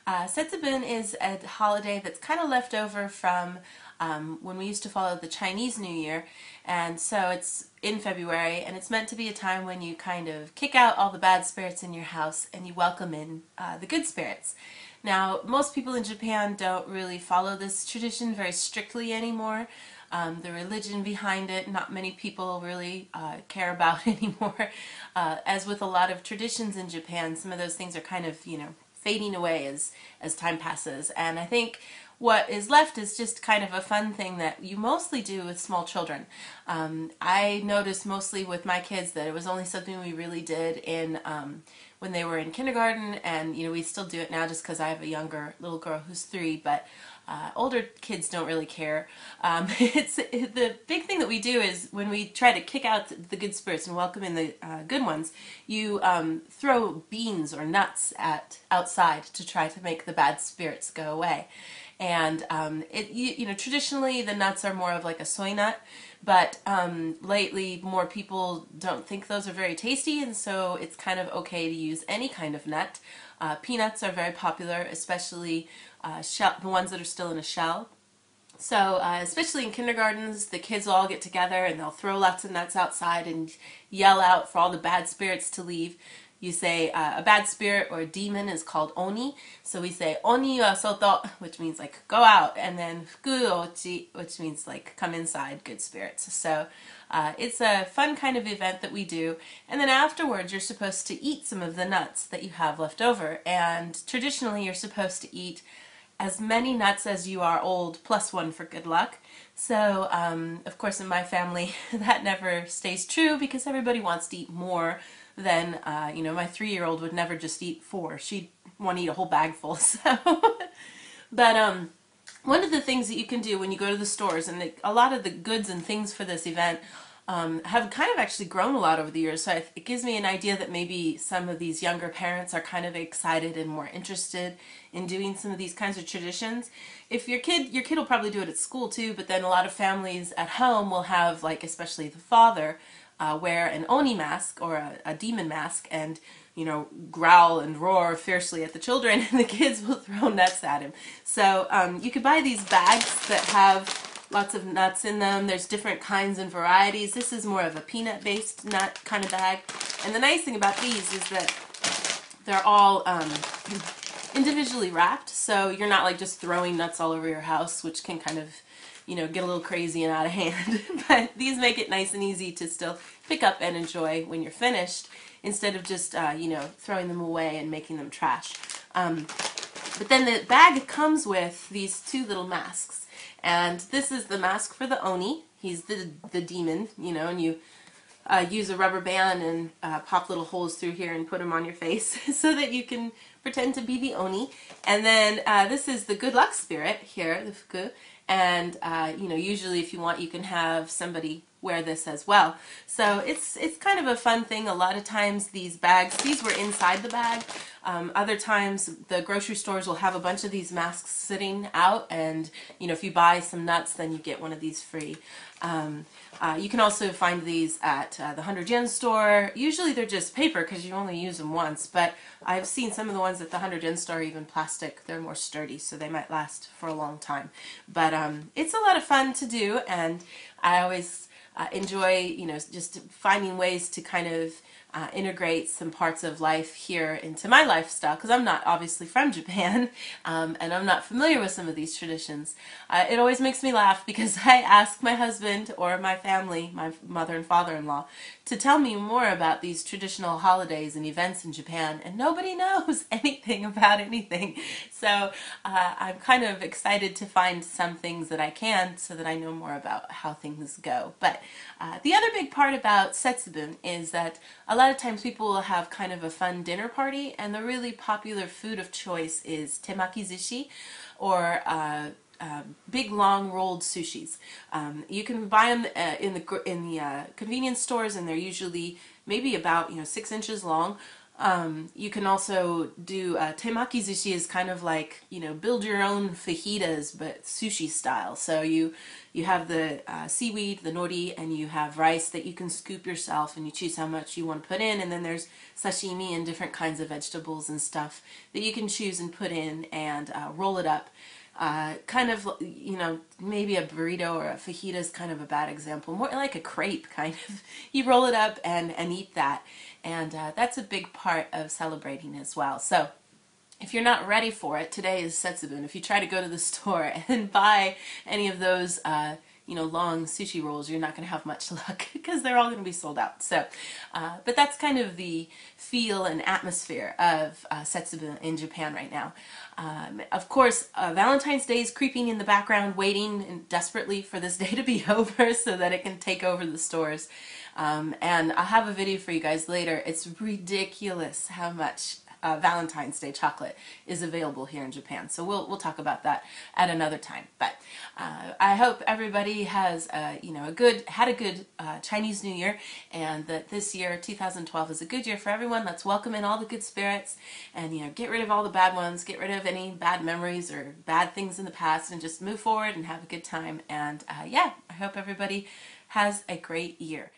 Setsubun is a holiday that's kind of left over from when we used to follow the Chinese New Year, and so it's in February, and it's meant to be a time when you kind of kick out all the bad spirits in your house and you welcome in the good spirits. Now, most people in Japan don't really follow this tradition very strictly anymore. The religion behind it, not many people really care about anymore. As with a lot of traditions in Japan, some of those things are kind of, fading away as time passes. And I think what is left is just kind of a fun thing that you mostly do with small children. I noticed mostly with my kids that it was only something we really did in when they were in kindergarten, and we still do it now just because I have a younger little girl who's 3, but older kids don't really care. The big thing that we do is when we try to kick out the good spirits and welcome in the good ones, you throw beans or nuts outside to try to make the bad spirits go away. And traditionally the nuts are more of like a soy nut, but lately more people don't think those are very tasty, and so it's kind of okay to use any kind of nut. Peanuts are very popular, especially the ones that are still in a shell. So especially in kindergartens, the kids will all get together and they'll throw lots of nuts outside and yell out for all the bad spirits to leave. You say a bad spirit or a demon is called oni, so we say oni wa soto, which means like go out, and then fuku ochi, which means like come inside, good spirits. So it's a fun kind of event that we do, and then afterwards you're supposed to eat some of the nuts that you have left over, and traditionally you're supposed to eat as many nuts as you are old, plus 1 for good luck. So, of course, in my family, that never stays true because everybody wants to eat more than, my 3-year-old would never just eat 4. She'd want to eat a whole bag full. So, but one of the things that you can do when you go to the stores, and a lot of the goods and things for this event have kind of actually grown a lot over the years, so it gives me an idea that maybe some of these younger parents are kind of excited and more interested in doing some of these kinds of traditions. If your kid will probably do it at school too, but then a lot of families at home will have, like, especially the father, wear an oni mask or a demon mask and growl and roar fiercely at the children, and the kids will throw nuts at him. So you could buy these bags that have lots of nuts in them. There's different kinds and varieties. This is more of a peanut-based nut kind of bag. And the nice thing about these is that they're all individually wrapped, so you're not like just throwing nuts all over your house, which can kind of, get a little crazy and out of hand. But these make it nice and easy to still pick up and enjoy when you're finished, instead of just, throwing them away and making them trash. But then the bag comes with these 2 little masks. And this is the mask for the oni. He's the demon, and you use a rubber band and pop little holes through here and put them on your face so that you can pretend to be the oni. And then this is the good luck spirit here, the fuku. And usually if you want, you can have somebody wear this as well. So it's kind of a fun thing. A lot of times these were inside the bag. Other times the grocery stores will have a bunch of these masks sitting out, and if you buy some nuts, then you get one of these free. You can also find these at the 100-yen store. Usually they're just paper because you only use them once, but I've seen some of the ones at the 100-yen store even plastic. They're more sturdy, so they might last for a long time. But it's a lot of fun to do, and I always enjoy, just finding ways to kind of integrate some parts of life here into my lifestyle, because I'm not obviously from Japan, and I'm not familiar with some of these traditions. It always makes me laugh because I ask my husband or my family, my mother and father-in-law, to tell me more about these traditional holidays and events in Japan, and nobody knows anything about anything. So I'm kind of excited to find some things that I can, so that I know more about how things go. But the other big part about Setsubun is that a lot of times people will have kind of a fun dinner party, and the really popular food of choice is temaki zushi, or big long rolled sushis. You can buy them in the convenience stores, and they're usually maybe about 6 inches long. You can also do temaki sushi is kind of like, you know, build your own fajitas but sushi style. So you have the seaweed, the nori, and you have rice that you can scoop yourself, and you choose how much you want to put in, and then there's sashimi and different kinds of vegetables and stuff that you can choose and put in and roll it up. Kind of, you know, maybe a burrito or a fajita is kind of a bad example. More like a crepe, kind of. You roll it up and eat that. And that's a big part of celebrating as well. So if you're not ready for it, today is Setsubun. If you try to go to the store and buy any of those, you know, long sushi rolls, you're not going to have much luck because they're all going to be sold out. So, but that's kind of the feel and atmosphere of Setsubun in Japan right now. Of course, Valentine's Day is creeping in the background, waiting desperately for this day to be over so that it can take over the stores. And I'll have a video for you guys later. It's ridiculous how much Valentine's Day chocolate is available here in Japan. So we'll talk about that at another time. But I hope everybody has you know, had a good Chinese New Year, and that this year 2012 is a good year for everyone. Let's welcome in all the good spirits, and you know, get rid of all the bad ones, get rid of any bad memories or bad things in the past, and just move forward and have a good time. And yeah, I hope everybody has a great year.